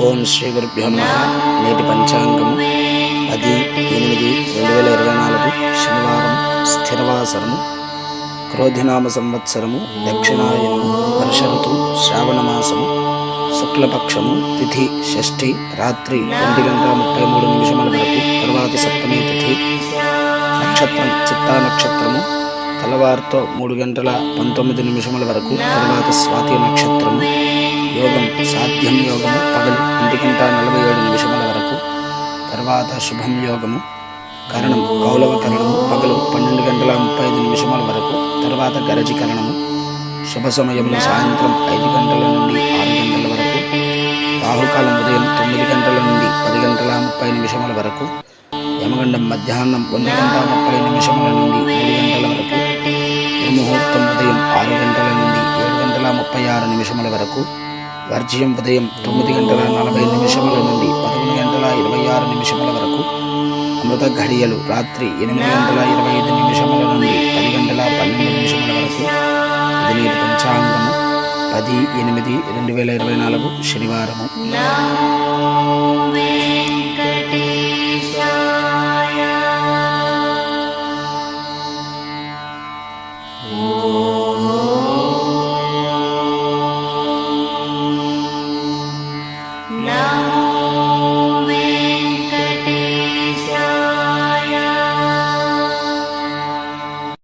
ఓం శ్రీ గురుభ్యో నమః. నేటి పంచాంగము 10/8/2024 శనివారం, స్థిరవాసరము, క్రోధినామ సంవత్సరము, దక్షిణాయనము, వర్ష ఋతువు, శ్రావణ మాసము, శుక్లపక్షము, తిథి షష్ఠి, రాత్రి 1:33 వరకు, తరువాత సప్తమి తిథి, నక్షత్రం చిత్తా నక్షత్రము, తెల్లవారుతో 3:19 వరకు, తరువాత స్వాతి నక్షత్రము, యోగం సాధ్యం యోగము పగలు 1:47 వరకు, తర్వాత శుభం యోగము, కరణం కౌలవ కరణము పగలు 12:35 వరకు, తర్వాత గరజి కరణము, శుభ సమయములు సాయంత్రం 5 గంటల నుండి 6 గంటల వరకు, రాహుకాలం ఉదయం 9 గంటల నుండి 10:30 వరకు, యమగండం మధ్యాహ్నం 1:30 నుండి 3 గంటల వరకు, దుర్ముహూర్తం ఉదయం 6 గంటల నుండి 7:36 వరకు, వర్జ్యం ఉదయం 9:40 నుండి 11:26 వరకు, అమృత ఘడియలు రాత్రి 8:25 నుండి 10:12 వరకు. ఇది నేటి పంచాంగము 10/8/2024 శనివారము.